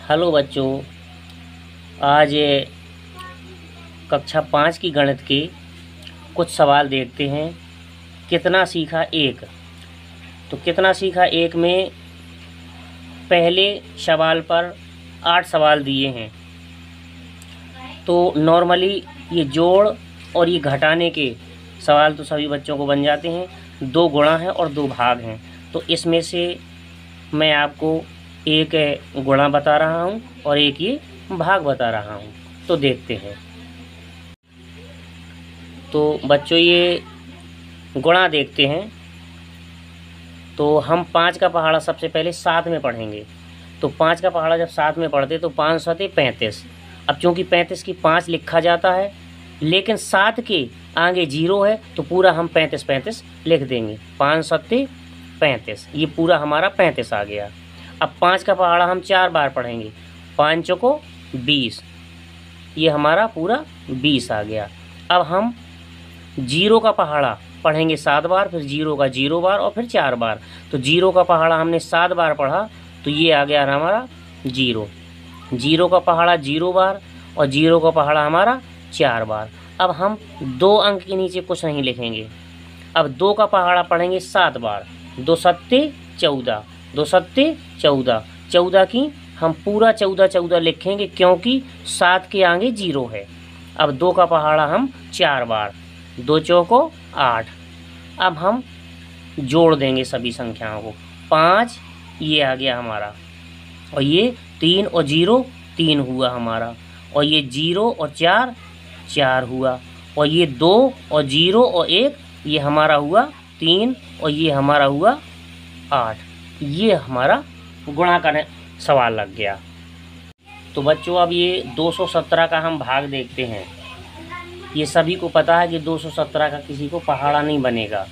Hello बच्चों, आज कक्षा 5 की गणित के कुछ सवाल देखते हैं। कितना सीखा एक। तो कितना सीखा एक में पहले सवाल पर 8 सवाल दिए हैं। तो नॉर्मली ये जोड़ और ये घटाने के सवाल तो सभी बच्चों को बन जाते हैं। 2 गुणा है और 2 भाग हैं। तो इसमें से मैं आपको एक गुणा बता रहा हूँ और एक ये भाग बता रहा हूँ। तो देखते हैं। तो बच्चों ये गुणा देखते हैं। तो हम 5 का पहाड़ा सबसे पहले 7 में पढ़ेंगे। तो 5 का पहाड़ा जब 7 में पढ़ते तो 5 सते 35। अब चूँकि 35 की 5 लिखा जाता है, लेकिन 7 के आगे 0 है तो पूरा हम 35 लिख देंगे। 5 सते 35, ये पूरा हमारा 35 आ गया। अब 5 का पहाड़ा हम 4 बार पढ़ेंगे। 5 चौको 20, ये हमारा पूरा 20 आ गया। अब हम 0 का पहाड़ा पढ़ेंगे 7 बार, फिर 0 का 0 बार और फिर 4 बार। तो 0 का पहाड़ा हमने 7 बार पढ़ा तो ये आ गया हमारा 0। 0 का पहाड़ा 0 बार और 0 का पहाड़ा हमारा 4 बार। अब हम 2 अंक के नीचे कुछ नहीं लिखेंगे। अब 2 का पहाड़ा पढ़ेंगे 7 बार। 2 सत्ते 14, 2 सत्ते 14, 14 की हम पूरा 14 लिखेंगे क्योंकि 7 के आगे 0 है। अब 2 का पहाड़ा हम 4 बार। 2 चौको 8। अब हम जोड़ देंगे सभी संख्याओं को। 5 ये आ गया हमारा, और ये 3 और 0 3 हुआ हमारा, और ये 0 और 4 4 हुआ, और ये 2 और 0 और 1 ये हमारा हुआ 3, और ये हमारा हुआ 8। ये हमारा गुणा का सवाल लग गया। तो बच्चों अब ये 217 का हम भाग देखते हैं। ये सभी को पता है कि 217 का किसी को पहाड़ा नहीं बनेगा।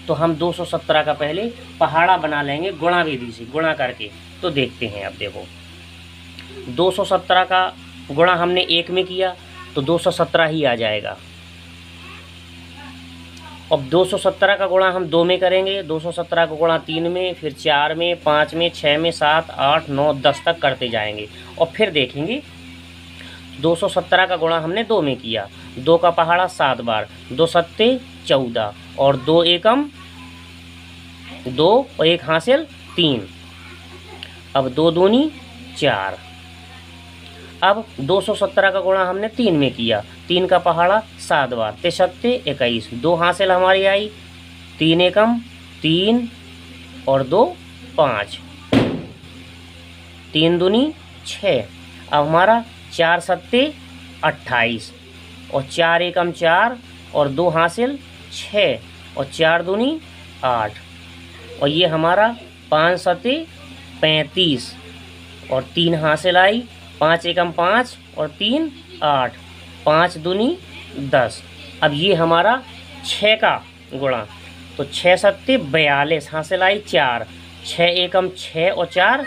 तो हम 217 का पहले पहाड़ा बना लेंगे गुणा विधि से, गुणा करके। तो देखते हैं। अब देखो 217 का गुणा हमने 1 में किया तो 217 ही आ जाएगा। अब 217 का गुणा हम 2 में करेंगे। 217 का गुणा 3 में, फिर 4 में, 5 में, 6 में, 7, 8, 9, 10 तक करते जाएंगे। और फिर देखेंगे 217 का गुणा हमने 2 में किया। 2 का पहाड़ा 7 बार। 2 सत्ते 14 और 2 एकम 2 और 1 हासिल 3। अब 2 दूनी 4। अब 217 का गुणा हमने 3 में किया। 3 का पहाड़ा 7 बार। 3 सत्ते 21, 2 हासिल हमारी आई। 3 एकम 3 और 2 5, 3 दूनी 6। अब हमारा 4 सत्ते 28 और 4 एकम 4 और 2 हासिल 6 और 4 दूनी 8, और ये हमारा 5 सत्ते 35 और 3 हासिल आई। 5 एकम 5 और 3 8, 5 दूनी 10। अब ये हमारा 6 का गुणा। तो 6 सत्ते 42 हासिल आई 4। 6 एकम 6 और 4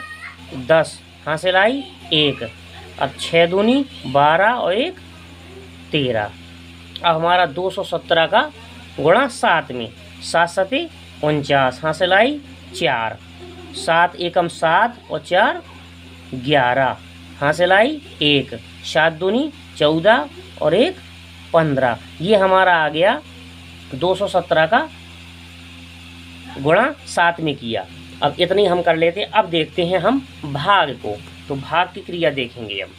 10 हासिल आई 1। अब 6 दूनी 12 और 1 13। अब हमारा 217 का गुणा 7 में। 7 सत्ते 49 हासिल आई 4। 7 एकम 7 और 4 11 हासिल आई 1। 7 दूनी 14 और 1 15। ये हमारा आ गया 217 का गुणा 7 में किया। अब इतनी हम कर लेते। अब देखते हैं हम भाग को। तो भाग की क्रिया देखेंगे। अब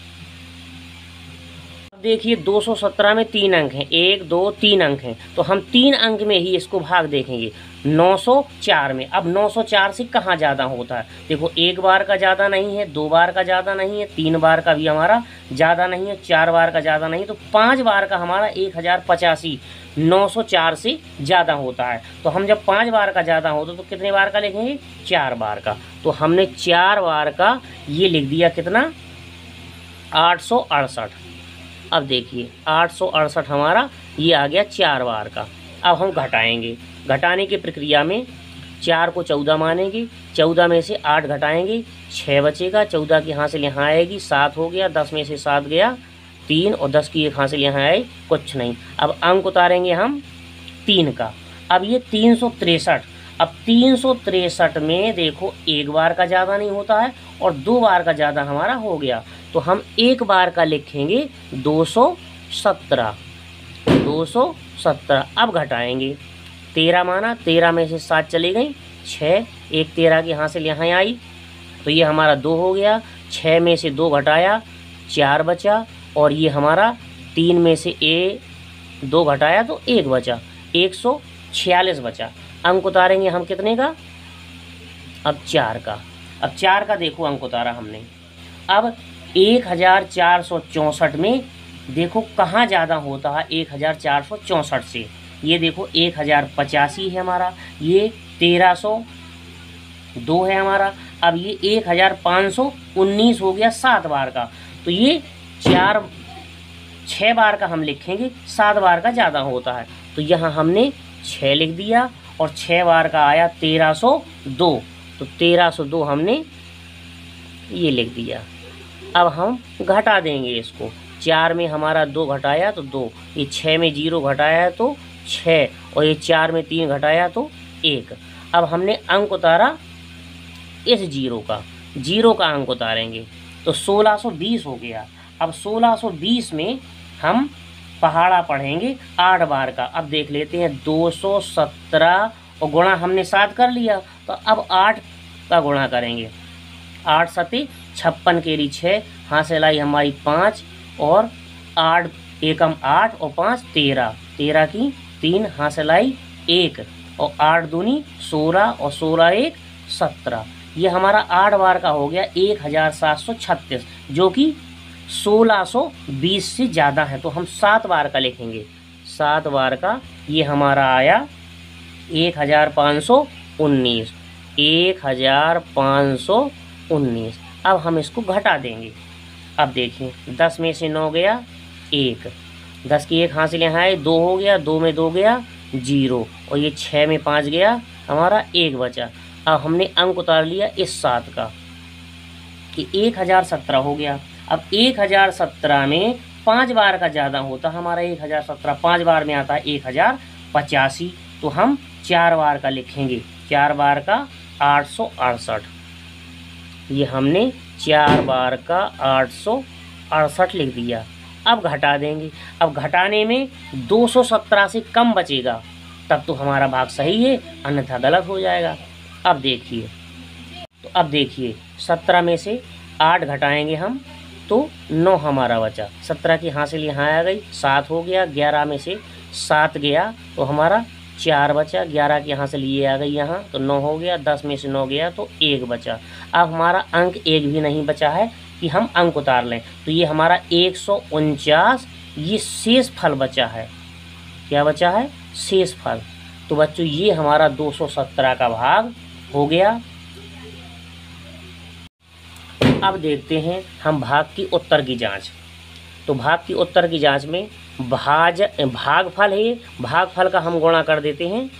देखिए 217 में 3 अंक हैं। 1 2 3 अंक हैं। तो हम 3 अंक में ही इसको भाग देखेंगे। 904 में। अब 904 से कहाँ ज़्यादा होता है? देखो 1 बार का ज़्यादा नहीं है, 2 बार का ज़्यादा नहीं है, 3 बार का भी हमारा ज़्यादा नहीं है, 4 बार का ज़्यादा नहीं, तो 5 बार का हमारा 1085 904 से ज़्यादा होता है। तो हम जब 5 बार का ज़्यादा होता तो कितने बार का लिखेंगे? 4 बार का। तो हमने 4 बार का ये लिख दिया। कितना? 868। अब देखिए 868 हमारा ये आ गया 4 बार का। अब हम घटाएंगे। घटाने की प्रक्रिया में 4 को 14 मानेंगे। 14 में से 8 घटाएंगे, 6 बचेगा। 14 की हासिल यहाँ आएगी, 7 हो गया। 10 में से 7 गया 3, और 10 की एक हासिल यहाँ आई कुछ नहीं। अब अंक उतारेंगे हम 3 का। अब ये 363। अब 363 में देखो एक बार का ज़्यादा नहीं होता है और 2 बार का ज़्यादा हमारा हो गया, तो हम एक बार का लिखेंगे 217। 217 अब घटाएंगे, 13 माना, 13 में से 7 चली गई, 6, एक 13 की हासिल यहाँ आई, तो ये हमारा 2 हो गया। 6 में से 2 घटाया, 4 बचा, और ये हमारा 3 में से 2 घटाया तो 1 बचा, 146 बचा। अंक उतारेंगे हम कितने का? अब 4 का। अब 4 का देखो अंक उतारा हमने। अब 1464 में देखो कहाँ ज़्यादा होता है 1464 से, ये देखो 1085 है हमारा, ये 1302 है हमारा। अब ये 1519 हो गया 7 बार का, तो ये 6 बार का हम लिखेंगे, 7 बार का ज़्यादा होता है, तो यहाँ हमने 6 लिख दिया, और 6 बार का आया 1302, तो 1302 हमने ये लिख दिया। अब हम घटा देंगे इसको, 4 में हमारा 2 घटाया तो 2, ये 6 में 0 घटाया है तो 6, और ये 4 में 3 घटाया तो 1। अब हमने अंक उतारा इस 0 का अंक उतारेंगे तो 1620 हो गया। अब 1620 में हम पहाड़ा पढ़ेंगे 8 बार का। अब देख लेते हैं, 217 और गुणा हमने 7 कर लिया, तो अब 8 का गुणा करेंगे। 8 सते 56 केरी 6, हासिल आई हमारी 5, और 8 एकम 8 और 5 13, 13 की 3 हासिल आई 1, और 8 दूनी 16 और 16 1 17। ये हमारा 8 बार का हो गया 1736, जो कि 1620 से ज़्यादा है, तो हम 7 बार का लिखेंगे। 7 बार का ये हमारा आया 1519, 1519। अब हम इसको घटा देंगे। अब देखिए, 10 में से 9 गया 1, 10 की 1 हासिल यहाँ है, 2 हो गया, 2 में 2 गया 0, और ये 6 में 5 गया हमारा 1 बचा। अब हमने अंक उतार लिया इस 7 का कि 1017 हो गया। अब 1017 में 5 बार का ज़्यादा होता हमारा 1017, 5 बार में आता है 1085, तो हम 4 बार का लिखेंगे। 4 बार का 868, ये हमने 4 बार का 868 लिख दिया। अब घटा देंगे। अब घटाने में 217 से कम बचेगा, तब तो हमारा भाग सही है, अन्यथा गलत हो जाएगा। अब देखिए, तो अब देखिए 17 में से 8 घटाएंगे हम तो 9 हमारा बचा। 17 की हासिल यहाँ आ गई, 7 हो गया। 11 में से 7 गया तो हमारा 4 बचा। 11 की हासिल ये आ गई यहाँ, तो 9 हो गया। 10 में से 9 गया तो 1 बचा। अब हमारा अंक 1 भी नहीं बचा है कि हम अंक उतार लें, तो ये हमारा 149 ये शेष फल बचा है। क्या बचा है? शेष फल। तो बच्चों ये हमारा 217 का भाग हो गया। अब देखते हैं हम भाग की उत्तर की जांच। तो भाग की उत्तर की जांच में भागफल है, भागफल का हम गुणा कर देते हैं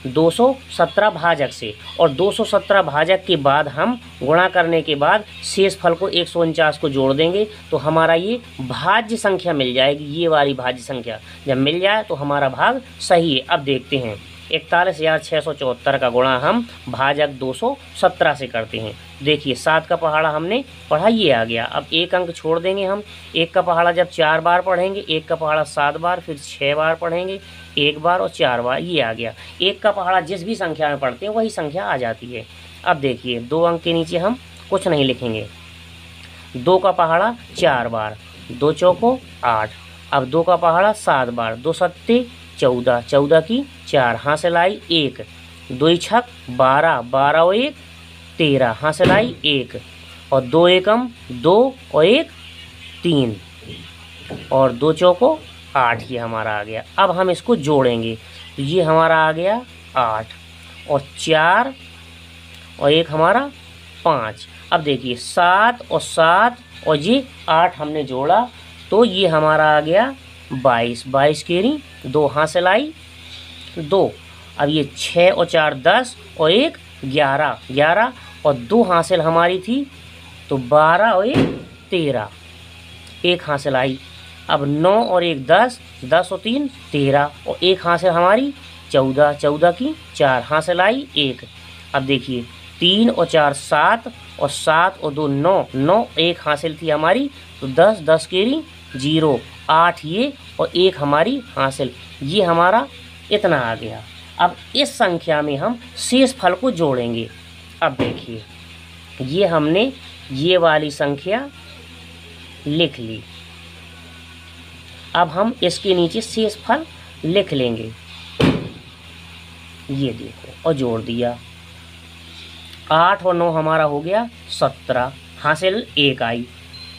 217 भाजक से, और 217 भाजक के बाद हम गुणा करने के बाद शेष फल को 149 को जोड़ देंगे, तो हमारा ये भाज्य संख्या मिल जाएगी। ये वाली भाज्य संख्या जब मिल जाए तो हमारा भाग सही है। अब देखते हैं, 41,674 का गुणा हम भाजक 217 से करते हैं। देखिए 7 का पहाड़ा हमने पढ़ा, ये आ गया। अब 1 अंक छोड़ देंगे हम। 1 का पहाड़ा जब 4 बार पढ़ेंगे, 1 का पहाड़ा 7 बार, फिर 6 बार पढ़ेंगे, 1 बार और 4 बार, ये आ गया। 1 का पहाड़ा जिस भी संख्या में पढ़ते हैं वही संख्या आ जाती है। अब देखिए 2 अंक के नीचे हम कुछ नहीं लिखेंगे। 2 का पहाड़ा 4 बार, 2 चौको 8। अब 2 का पहाड़ा 7 बार, 2 सत्ते 14, 14 की 4 हासिल आई 1, 2 छक 12, 12 और 1 13 हासिल आई 1, और 2 एकम 2 और 1 3, और 2 चौको 8, ये हमारा आ गया। अब हम इसको जोड़ेंगे, तो ये हमारा आ गया 8, और 4 और 1 हमारा 5। अब देखिए 7 और 7 और ये 8 हमने जोड़ा, तो ये हमारा आ गया 22, 22 केरी 2 हासिल आई 2। अब ये 6 और 4 10 और 1 11, 11 और 2 हासिल हमारी थी, तो 12 और 1 13, 1 हासिल आई। अब 9 और 1 10, 10 और 3 13, और 1 हासिल हमारी 14, 14 की 4 हासिल आई 1। अब देखिए 3 और 4 7 और 7 और 2 9, 9 1 हासिल थी हमारी, तो 10, 10 केरी 0, 8 ये और 1 हमारी हासिल, ये हमारा इतना आ गया। अब इस संख्या में हम शेष फल को जोड़ेंगे। अब देखिए ये हमने ये वाली संख्या लिख ली। अब हम इसके नीचे शेष फल लिख लेंगे, ये देखो, और जोड़ दिया। 8 और 9 हमारा हो गया 17, हासिल 1 आई।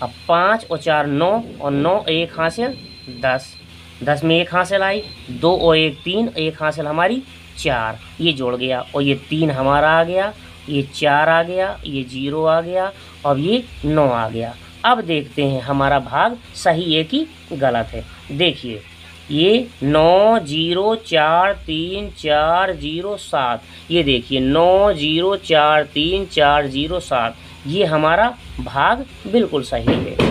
अब 5 और 4 9 और 9 1 हासिल 10, 10 में 1 हासिल आई। 2 और 1 3, 1 हासिल हमारी 4, ये जुड़ गया और ये 3 हमारा आ गया, ये 4 आ गया, ये 0 आ गया और ये 9 आ गया। अब देखते हैं हमारा भाग सही है कि गलत है। देखिए ये 9 0 4 3 4 0 7, ये देखिए 9 0 4 3 4 0 7, ये हमारा भाग बिल्कुल सही है।